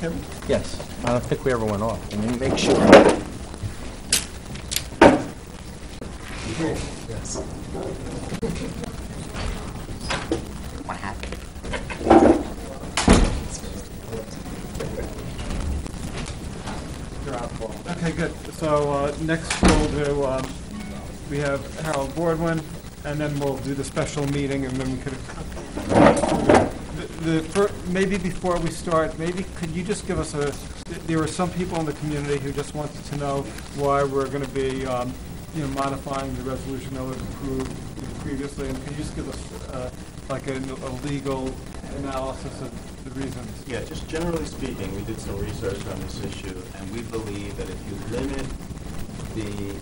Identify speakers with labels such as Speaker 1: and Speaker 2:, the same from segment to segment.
Speaker 1: hear me?
Speaker 2: Yes, I don't think we ever went off. Let me make sure.
Speaker 1: Yes.
Speaker 3: What happened?
Speaker 4: Okay, good. So next we'll do, we have Harold Boardman, and then we'll do the special meeting, and then we could, maybe before we start, maybe could you just give us there were some people in the community who just wanted to know why we're going to be, modifying the resolution that was approved previously, and can you just give us like a legal analysis of the reasons?
Speaker 5: Yeah, just generally speaking, we did some research on this issue, and we believe that if you limit the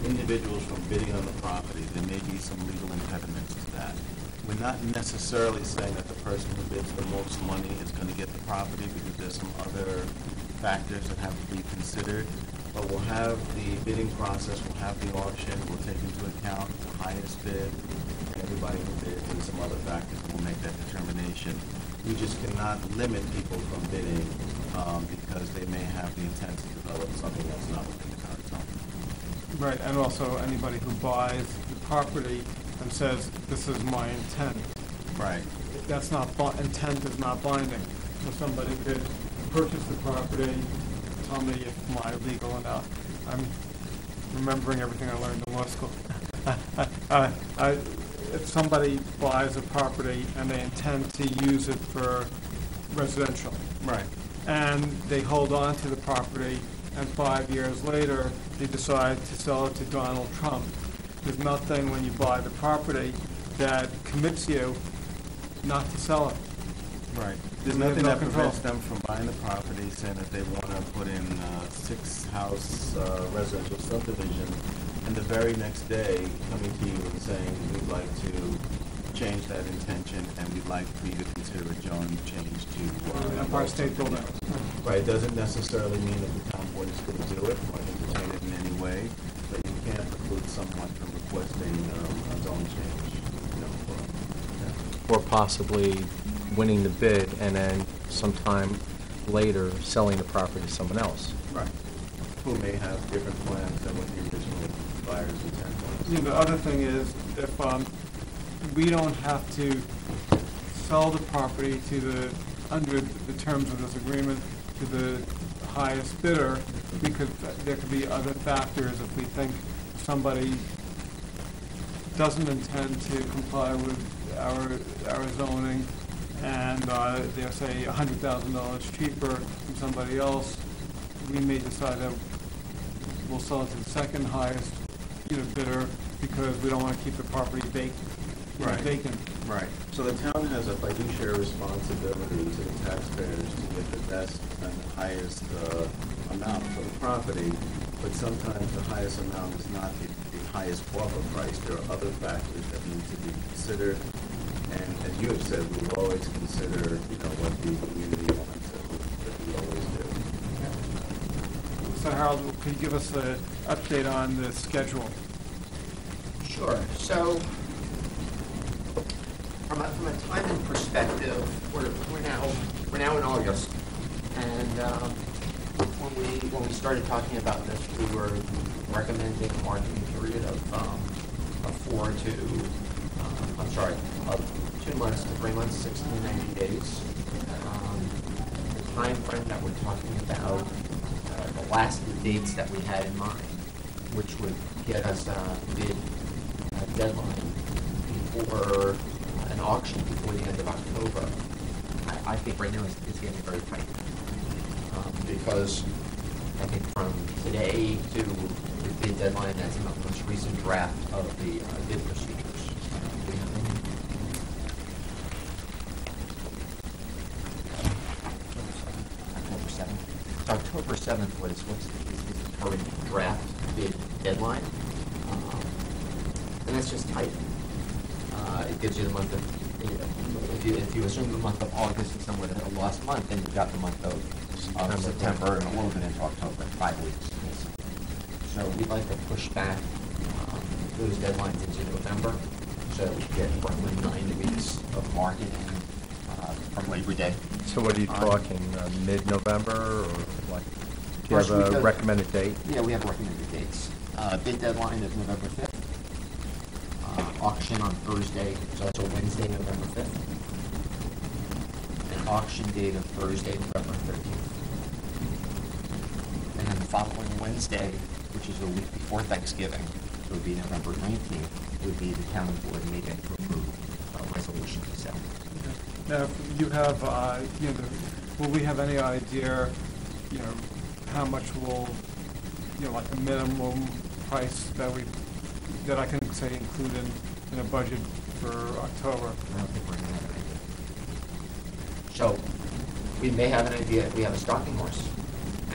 Speaker 5: individuals from bidding on the property, there may be some legal impediments to that. We're not necessarily saying that the person who bids the most money is going to get the property, because there's some other factors that have to be considered. But we'll have the bidding process, we'll have the auction, we'll take into account the highest bid, everybody who bids, and some other factors, and we'll make that determination. We just cannot limit people from bidding because they may have the intent to develop something that's not within the current zone.
Speaker 4: Right, and also anybody who buys the property and says, this is my intent.
Speaker 5: Right.
Speaker 4: That's not, intent is not binding. So somebody could purchase the property, tell me if my legal enough. I'm remembering everything I learned in law school. If somebody buys a property and they intend to use it for residential.
Speaker 5: Right.
Speaker 4: And they hold on to the property, and 5 years later, they decide to sell it to Donald Trump. There's nothing when you buy the property that commits you not to sell it.
Speaker 5: Right. There's nothing that prevents them from buying the property, saying that they want to put in a 6-house residential subdivision, and the very next day coming to you and saying, we'd like to change that intention, and we'd like for you to consider a zoning change to
Speaker 4: Empire State Building.
Speaker 5: Right. It doesn't necessarily mean that the town board is going to do it or entertain it in any way, but you can't preclude someone from requesting a zone change,
Speaker 2: Or possibly winning the bid and then sometime later selling the property to someone else.
Speaker 5: Right. Who may have different plans than what the original buyer's intent was.
Speaker 4: The other thing is, if we don't have to sell the property to under the terms of this agreement to the highest bidder, there could be other factors if we think somebody doesn't intend to comply with our zoning, and they're, say, $100,000 cheaper than somebody else. We may decide that we'll sell it to the second highest bidder because we don't want to keep the property vacant.
Speaker 5: Right. So the town has a fiduciary responsibility to the taxpayers to get the best and the highest amount for the property, but sometimes the highest amount is not the highest offer price. There are other factors that need to be considered, and as you have said, we will always consider, what the community wants, that we always do.
Speaker 4: So Harold, could you give us an update on the schedule?
Speaker 3: Sure. So, from a timing perspective, we're now in August, and when we started talking about this, we were recommending a marketing period of 2 months to 3 months, 60 to 90 days. The time frame that we're talking about, the last dates that we had in mind, which would get us a bid deadline before an auction before the end of October, I think right now it's getting very tight. Because I think from today to the bid deadline, that's in the most recent draft of the bid procedures. October 7th. So October 7th is the current draft bid deadline. And that's just tight. It gives you the month of, if you assume the month of August is somewhat a lost month, then you've got the month of September and a little bit into October, 5 weeks. So we'd like to push back those deadlines into November, so we get roughly 9 weeks of marketing from Labor Day.
Speaker 2: So what are you talking, mid-November, or what? Do you
Speaker 3: First
Speaker 2: have
Speaker 3: week
Speaker 2: a
Speaker 3: of-
Speaker 2: recommended date?
Speaker 3: Yeah, we have recommended dates. Bid deadline is November 5th. Auction on Thursday, so that's a Wednesday, November 5th. And auction date of Thursday, November 13th. And then the following Wednesday, which is a week before Thanksgiving, so it would be November 19th, would be the town board meeting to approve a resolution to sell.
Speaker 4: Now, if you have, will we have any idea, how much will, like a minimum price that I can say include in a budget for October?
Speaker 3: I don't think we're gonna have an idea. So, we may have an idea if we have a stocking horse.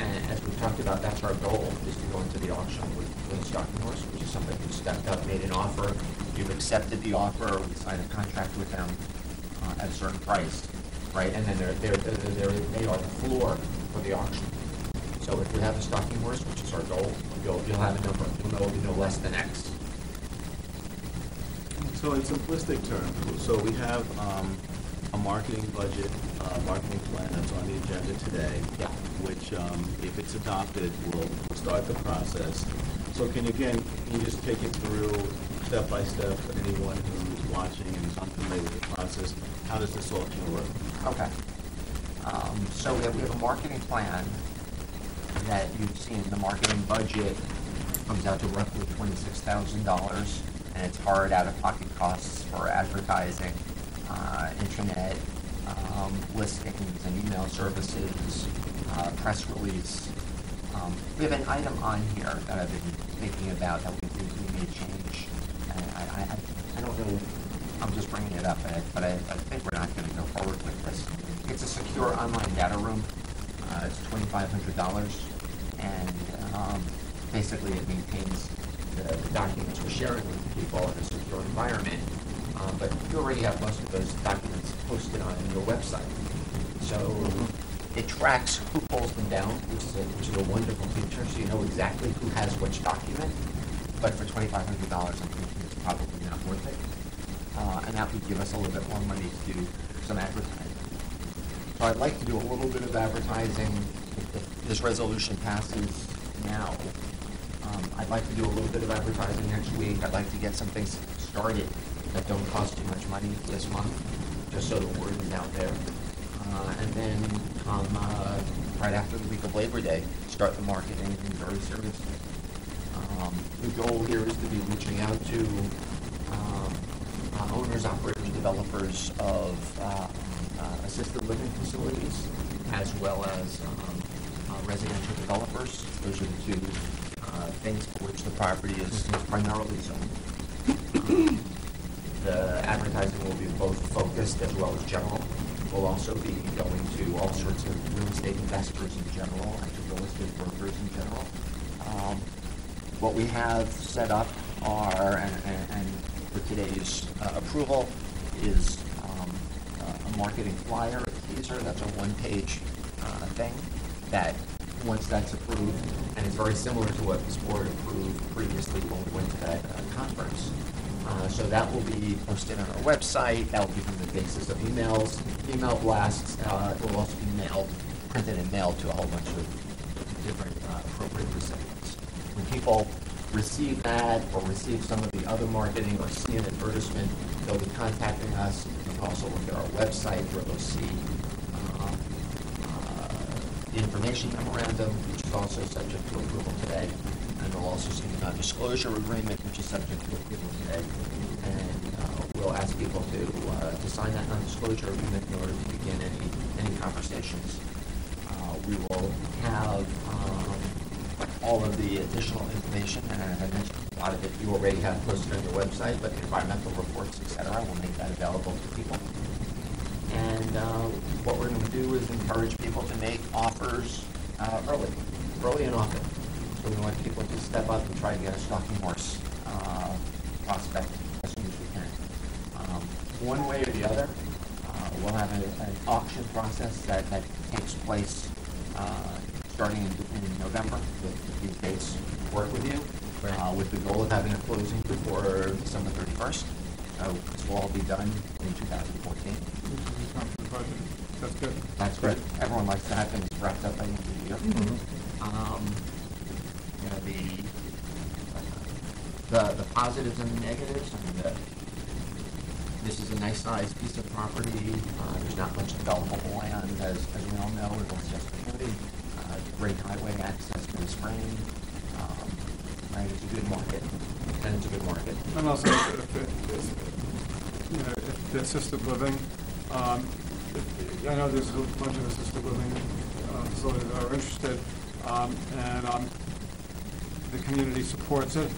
Speaker 3: And as we've talked about, that's our goal, is to go into the auction with a stocking horse, which is somebody who stepped up, made an offer, you've accepted the offer, we signed a contract with them at a certain price, right? And then they are the floor for the auction. So if we have a stocking horse, which is our goal, you'll have a number. You'll know it'll be no less than X.
Speaker 5: So in simplistic terms, so we have a marketing budget, marketing plan that's on the agenda today.
Speaker 3: Yeah.
Speaker 5: Which, if it's adopted, will start the process. So can you just take it through step by step for anyone who's watching and is unfamiliar with the process? How does this auction work?
Speaker 3: Okay. So we have a marketing plan that you've seen. The marketing budget comes out to roughly $26,000, and it's hard out-of-pocket costs for advertising, internet, listings and email services, press release. We have an item on here that I've been thinking about that we may change. And I don't know, I'm just bringing it up, but I think we're not going to go forward with this. It's a secure online data room. It's $2,500, and basically it maintains the documents we're sharing with people in a secure environment. But you already have most of those documents posted on your website. So it tracks who pulls them down, which is a wonderful feature, so you know exactly who has which document. But for $2,500, I'm thinking it's probably not worth it. And that would give us a little bit more money to do some advertising. So I'd like to do a little bit of advertising if this resolution passes now. I'd like to do a little bit of advertising next week. I'd like to get some things started that don't cost too much money this month, just so the word is out there. And then right after the week of Labor Day, start the marketing very seriously. The goal here is to be reaching out to owners, operators, developers of assisted living facilities, as well as residential developers. Those are the two things for which the property is primarily zoned. The advertising will be both focused as well as general. We'll also be going to all sorts of real estate investors in general and to real estate brokers in general. What we have set up are, and for today's approval, is a marketing flyer, a teaser. That's a one-page thing that, once that's approved, and it's very similar to what this board approved previously when we went to that conference. So that will be posted on our website. That will become the basis of emails, email blasts. It will also be printed and mailed to a whole bunch of different appropriate recipients. When people receive that or receive some of the other marketing or see an advertisement, they'll be contacting us. You can also look at our website where they'll see the information memorandum, which is also subject to approval today. And they'll also see the non-disclosure agreement, which is subject to approval today. And we'll ask people to sign that non-disclosure agreement in order to begin any conversations. We will have all of the additional information, and as I mentioned, a lot of it you already have posted on your website, but environmental reports, etc., we'll make that available to people. And what we're going to do is encourage people to make offers early and often. So we want people to step up and try to get a stalking horse prospect as soon as we can. One way or the other, we'll have an auction process that takes place starting in November. If these dates work with you, with the goal of having a closing before December 31st. This will all be done in 2014.
Speaker 4: This is the budget. That's good.
Speaker 3: That's good. Everyone likes to have things wrapped up by the end of the year. You know, the positives and the negatives. I mean, this is a nice sized piece of property. There's not much developable land, as we all know. It was just community. Great highway access to the spring. Right, it's a good market, and it's a good market.
Speaker 4: And also, if the assisted living, I know there's a bunch of assisted living facilities that are interested, and the community supports it,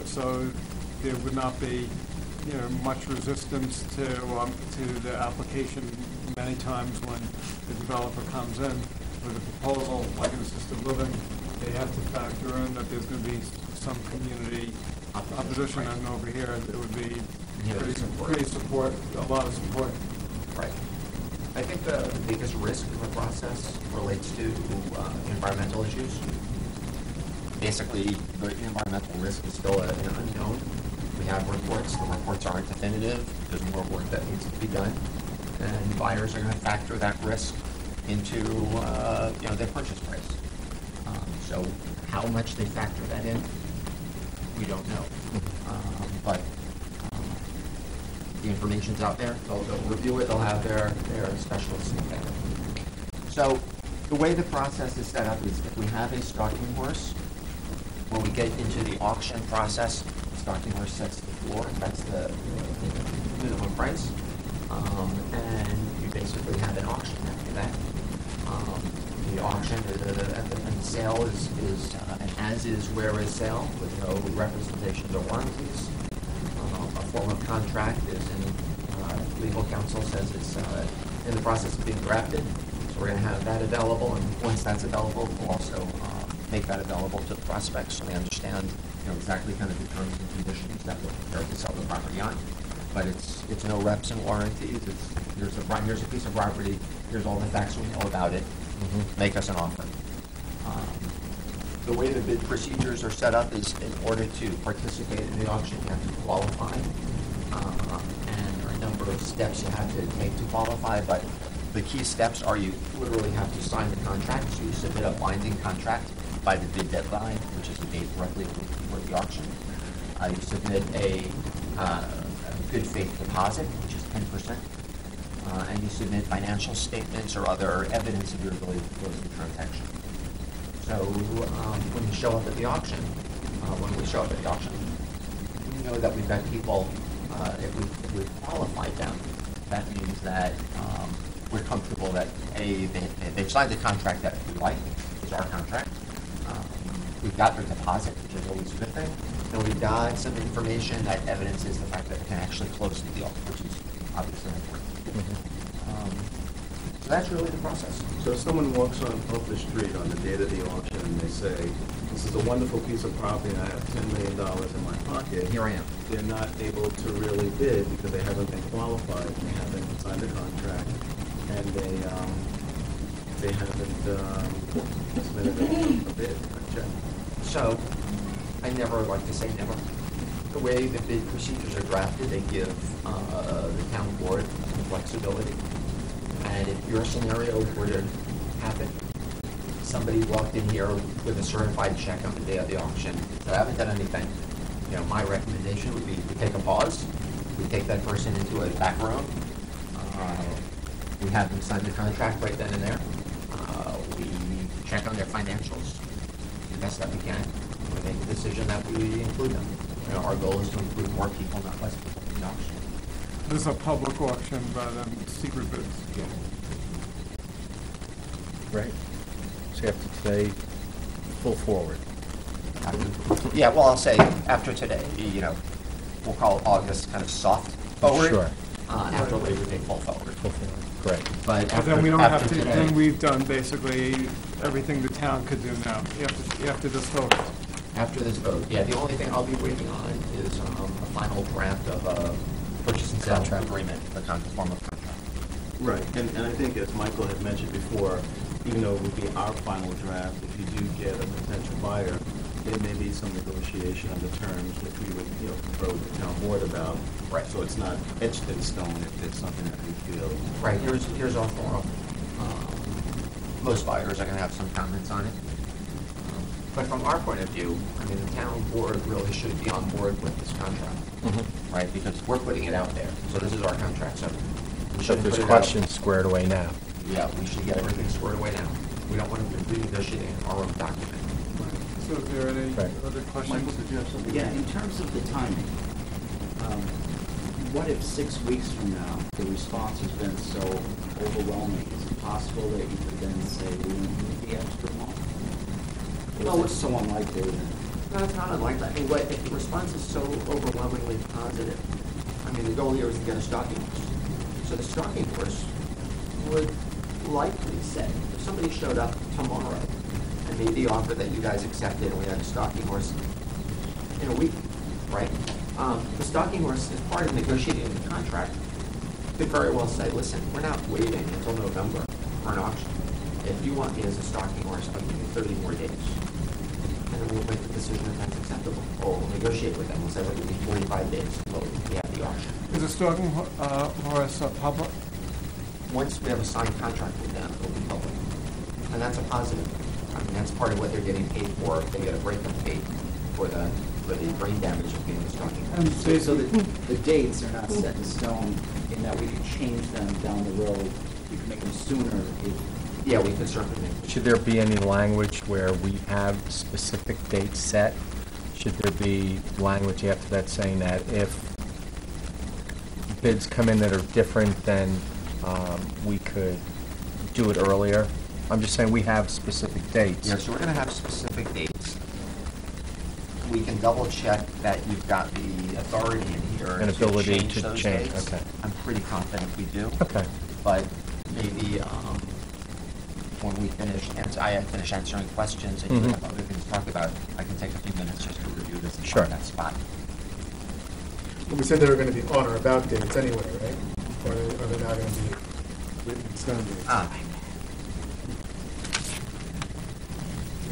Speaker 4: so there would not be, much resistance to the application. Many times when the developer comes in with a proposal like an assisted living, they have to factor in that there's going to be some community opposition,
Speaker 3: right.
Speaker 4: and over here it would be
Speaker 3: Support.
Speaker 4: pretty support, a lot of support.
Speaker 3: Right. I think the biggest risk in the process relates to environmental issues. Basically, the environmental risk is still an unknown. We have reports. The reports aren't definitive. There's more work that needs to be done, and buyers are going to factor that risk into their purchase price. So how much they factor that in, we don't know. But the information's out there. They'll review it. They'll have their specialists look at it. So the way the process is set up is if we have a stalking horse, when we get into the auction process, the stalking horse sets the floor. That's the minimum price. And you basically have an auction after that. The auction, and the sale is an as-is, where-is sale with no representations or warranties. A form of contract is legal counsel says it's in the process of being drafted. So we're going to have that available, and once that's available, we'll also make that available to the prospects so they understand exactly kind of the terms and conditions that we're prepared to sell the property on. But it's no reps and warranties. Here's a piece of property. Here's all the facts we know about it. Make us an offer. The way the bid procedures are set up is in order to participate in the auction, you have to qualify. And there are a number of steps you have to take to qualify, but the key steps are you literally have to sign the contract. So you submit a binding contract by the bid deadline, which is the date roughly before the auction. You submit a good faith deposit, which is 10%. And you submit financial statements or other evidence of your ability to close the transaction. So when you show up at the auction, we know that we've got people, if we've qualified them, that means that we're comfortable that they've signed the contract that we like, it's our contract. We've got their deposit, which is always a good thing. And we've got some information that evidences the fact that we can actually close the deal, which is obviously important. So that's really the process.
Speaker 5: So if someone walks off the street on the date of the auction and they say, this is a wonderful piece of property and I have $10 million in my pocket.
Speaker 3: Here I am.
Speaker 5: They're not able to really bid because they haven't been qualified, they haven't signed a contract, and they haven't submitted a bid, a check.
Speaker 3: So I never like to say never. The way the bid procedures are drafted, they give the town board some flexibility. And if your scenario were to happen, somebody walked in here with a certified check on the day of the auction, so I haven't done anything. My recommendation would be we take a pause, we take that person into a back room, we have them sign the contract right then and there, we check on their financials the best that we can, we make the decision that we include them. Our goal is to include more people, not less people in the auction.
Speaker 4: This is a public auction rather than secret bids.
Speaker 3: Yeah.
Speaker 2: Right. So after today, full forward.
Speaker 3: Yeah, well, I'll say after today, we'll call August kind of soft forward.
Speaker 2: Sure.
Speaker 3: After Labor Day, full forward.
Speaker 2: Full forward. Correct.
Speaker 3: But
Speaker 4: But then we don't have to,
Speaker 3: today,
Speaker 4: then we've done basically everything the town could do now, after this vote.
Speaker 3: after this vote, yeah, the only thing I'll be waiting on is a final draft of a purchase and sale
Speaker 2: Contract.
Speaker 3: agreement, the form of contract.
Speaker 5: Right, and I think as Michael had mentioned before, even though it would be our final draft, if you do get a potential buyer, there may be some negotiation on the terms, which we would, confer with the town board about.
Speaker 3: Right.
Speaker 5: So it's not etched in stone if it's something that we feel.
Speaker 3: Right, here's our forum. Most buyers are gonna have some comments on it. But from our point of view, I mean, the town board really should be on board with this contract, right? Because we're putting it out there, so this is our contract, so we
Speaker 2: So
Speaker 3: should
Speaker 2: if
Speaker 3: put
Speaker 2: there's
Speaker 3: it out.
Speaker 2: questions squared away now.
Speaker 3: Yeah, we should get everything squared away now. We don't want to be renegotiating our own document.
Speaker 4: So is there any
Speaker 2: Right.
Speaker 4: other questions?
Speaker 5: Michael, did you have something?
Speaker 1: Yeah, in terms of the timing, what if 6 weeks from now, the response has been so overwhelming? Is it possible that you could then say, we don't need the extra month?
Speaker 3: Well,
Speaker 1: Or is it so unlikely that?
Speaker 3: No, it's not unlikely. I mean, if the response is so overwhelmingly positive, I mean, the goal here is to get a stalking horse. So the stalking horse would likely say, if somebody showed up tomorrow and made the offer that you guys accepted and we had a stalking horse in a week, right? The stalking horse, as part of negotiating the contract, could very well say, listen, we're not waiting until November for an auction. If you want me as a stalking horse, I'll give you 30 more days. And then we'll make the decision if that's acceptable. Or we'll negotiate with them. We'll say, we'll give you 45 days until we have the auction.
Speaker 4: Is the stalking horse public?
Speaker 3: Once we have a signed contract with them, it'll be public. And that's a positive. I mean, that's part of what they're getting paid for. They get a breakup pay for the brain damage of being a stalking horse.
Speaker 4: And
Speaker 1: So the dates are not set in stone in that we could change them down the road. We could make them sooner if.
Speaker 3: Yeah, we could certainly make
Speaker 2: Should there be any language where we have specific dates set? Should there be language after that saying that if bids come in that are different, then we could do it earlier? I'm just saying we have specific dates.
Speaker 3: Yeah, so we're gonna have specific dates. We can double check that you've got the authority in here
Speaker 2: An
Speaker 3: to
Speaker 2: ability
Speaker 3: change
Speaker 2: to
Speaker 3: those
Speaker 2: change,
Speaker 3: dates.
Speaker 2: okay.
Speaker 3: I'm pretty confident we do.
Speaker 2: Okay.
Speaker 3: But maybe, when we I finish answering questions and you
Speaker 2: Mhm.
Speaker 3: have other things to talk about, I can take a few minutes just to review this and
Speaker 2: Sure.
Speaker 3: find that spot.
Speaker 6: Well, we said they were gonna be on or about dates anyway, right? Or are they not gonna be written in stone dates?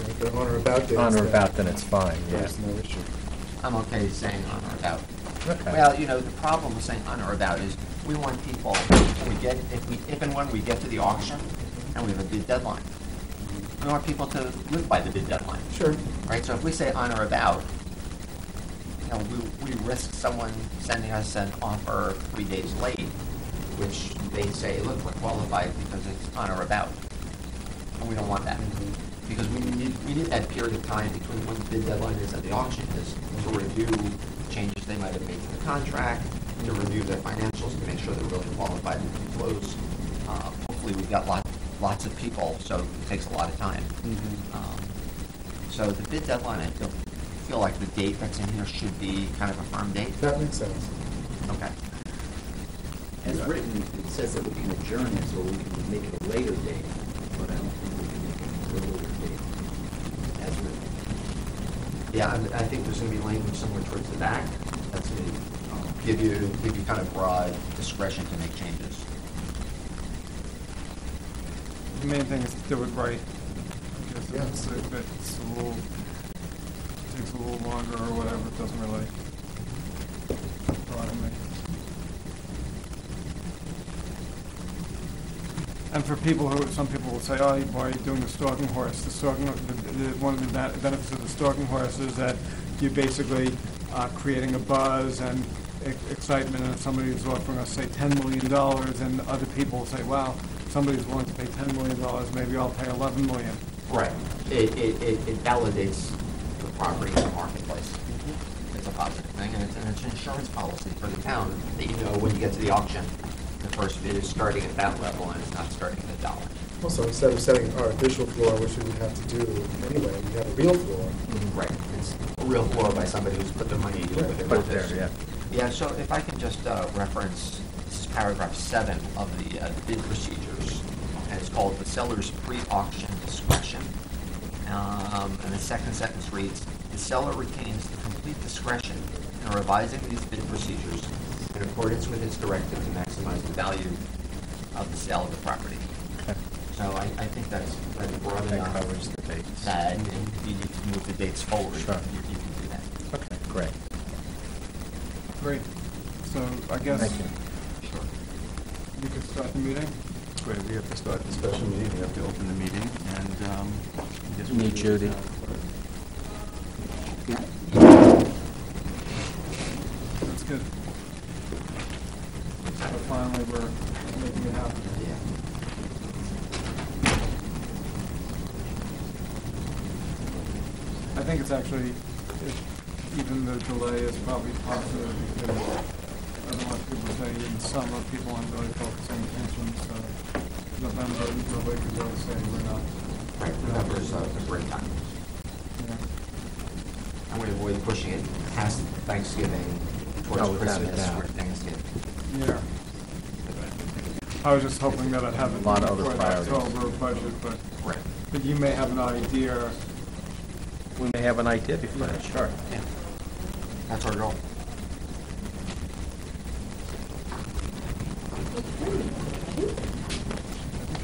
Speaker 6: If they're on or about dates.
Speaker 2: On or about, then it's fine, yeah.
Speaker 6: There's no issue.
Speaker 3: I'm okay saying on or about.
Speaker 2: Okay.
Speaker 3: Well, the problem with saying on or about is we want people, if and when we get to the auction and we have a bid deadline, we want people to live by the bid deadline,
Speaker 6: Sure.
Speaker 3: right? So if we say on or about, we risk someone sending us an offer 3 days late, which they say, look, we're qualified because it's on or about. And we don't want that. Because we need that period of time between when the bid deadline is and the auction is to review changes they might have made to the contract, to review their financials, to make sure they're really qualified and can close. Hopefully we've got lots of people, so it takes a lot of time. So the bid deadline, I feel like the date that's in here should be kind of a firm date.
Speaker 6: That makes sense.
Speaker 3: Okay.
Speaker 1: As written, it says that we can adjourn it so we can make it a later date, but I don't think we can make it an earlier date. As written.
Speaker 3: Yeah, I think there's going to be language somewhere towards the back that's going to give you kind of broad discretion to make changes.
Speaker 4: The main thing is to do it right. Because
Speaker 6: Yeah.
Speaker 4: if it's a little, takes a little longer or whatever, it doesn't really bother me. And for people some people will say, oh, why are you doing the stalking horse? One of the benefits of the stalking horse is that you're basically creating a buzz and excitement, and if somebody is offering us, say, $10 million, and other people will say, wow, somebody's willing to pay $10 million, maybe I'll pay $11 million.
Speaker 3: Right. It validates the property in the marketplace. It's a positive thing, and it's an insurance policy for the town that you know when you get to the auction, the first bid is starting at that level and it's not starting at $1.
Speaker 6: Also, instead of setting an artificial floor, which we would have to do anyway, we have a real floor.
Speaker 3: Right. It's a real floor by somebody who's put their money into it with their
Speaker 2: Put it
Speaker 3: numbers.
Speaker 2: there, yeah.
Speaker 3: Yeah, so if I can just reference, this is paragraph 7 of the bid procedures, and it's called the seller's pre-auction discretion. And the second sentence reads, the seller retains the complete discretion in revising these bid procedures in accordance with its directive to maximize the value of the sale of the property.
Speaker 2: Okay.
Speaker 3: So I think that's broad
Speaker 2: That
Speaker 3: enough.
Speaker 2: covers the dates.
Speaker 3: That, and if you need to move the dates forward,
Speaker 2: Sure.
Speaker 3: you can do that.
Speaker 2: Okay, great.
Speaker 4: Great. So I guess
Speaker 2: Thank you.
Speaker 3: Sure.
Speaker 4: we could start the meeting.
Speaker 5: Great, we have to start the special meeting, we have to open the meeting, and, I guess we
Speaker 2: Need Judy.
Speaker 4: That's good. So finally, we're making it happen.
Speaker 3: Yeah.
Speaker 4: I think it's actually, even the delay is probably positive because I don't want people to say in summer, people aren't really focusing attention, so November, nobody could really say we're not.
Speaker 3: Right, November's a great time.
Speaker 4: Yeah.
Speaker 3: I'm going to avoid pushing it past Thanksgiving towards
Speaker 2: Oh, without a
Speaker 3: Christmas
Speaker 2: doubt.
Speaker 3: or Thanksgiving.
Speaker 4: Yeah. I was just hoping that I'd have it
Speaker 2: A lot of other
Speaker 4: before the
Speaker 2: priorities.
Speaker 4: October budget,
Speaker 3: Right.
Speaker 4: but you may have an idea.
Speaker 2: We may have an idea before that, sure.
Speaker 3: Yeah. That's our goal.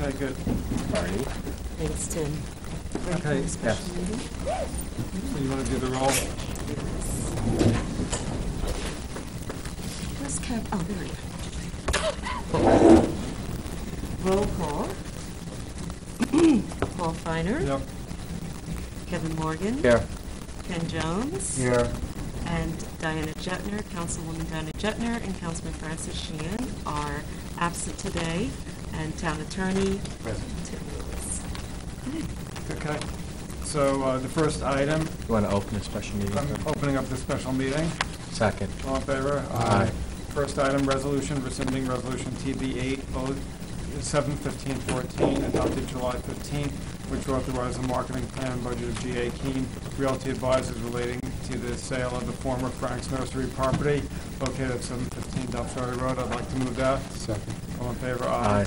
Speaker 4: Okay, good.
Speaker 2: Marty?
Speaker 7: Thanks, Tim.
Speaker 4: Okay.
Speaker 2: Yes.
Speaker 4: So you want to do the roll?
Speaker 7: Where's Kev? Oh, there he is. Roll call. Paul Finer.
Speaker 4: Yep.
Speaker 7: Kevin Morgan.
Speaker 2: Here.
Speaker 7: Ken Jones.
Speaker 4: Here.
Speaker 7: And Diana Jetner, Councilwoman Diana Jetner, and Councilman Francis Sheehan are absent today, and Town Attorney Tim Lewis.
Speaker 4: Okay. So the first item,
Speaker 2: You want to open a special meeting?
Speaker 4: I'm opening up the special meeting.
Speaker 2: Second.
Speaker 4: All in favor?
Speaker 2: Aye.
Speaker 4: First item, resolution rescinding resolution TB 7/15/14, adopted July 15th, which authorized the marketing plan and budget of G.A. Keene Realty Advisors relating to the sale of the former Frank's Nursery property located at 715 Dobbs Road. I'd like to move that.
Speaker 6: Second.
Speaker 4: All in favor?
Speaker 2: Aye.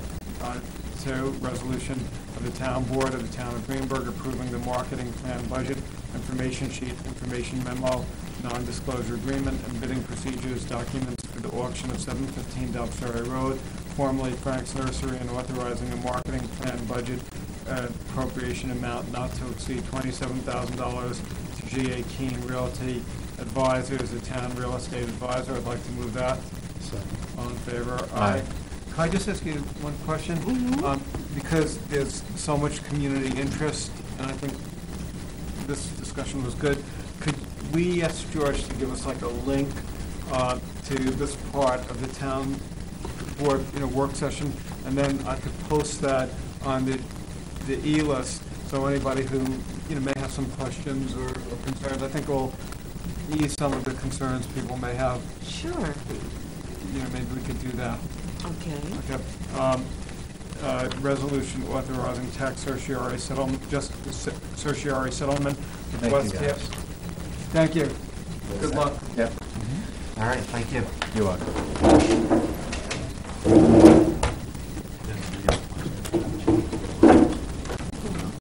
Speaker 4: Two, resolution of the town board of the town of Greenberg approving the marketing plan budget, information sheet, information memo, non-disclosure agreement, and bidding procedures documents for the auction of 715 Dobbs Road, formerly Frank's Nursery, and authorizing a marketing plan budget appropriation amount not to exceed $27,000 to G.A. Keene Realty Advisors, the town real estate advisor. I'd like to move that.
Speaker 6: Second.
Speaker 4: All in favor?
Speaker 2: Aye.
Speaker 4: Can I just ask you one question? Because there's so much community interest, and I think this discussion was good, could we ask George to give us like a link to this part of the town board, work session, and then I could post that on the e-list, so anybody who, may have some questions or concerns, I think will ease some of the concerns people may have.
Speaker 7: Sure.
Speaker 4: Maybe we could do that.
Speaker 7: Okay.
Speaker 4: Okay. Resolution authorizing tax certiorari settlement, certiorari settlement with
Speaker 2: Thank you,
Speaker 4: West Cap.
Speaker 2: guys.
Speaker 4: Thank you. Good luck.
Speaker 2: Yep.
Speaker 3: All right, thank you.
Speaker 2: You're welcome.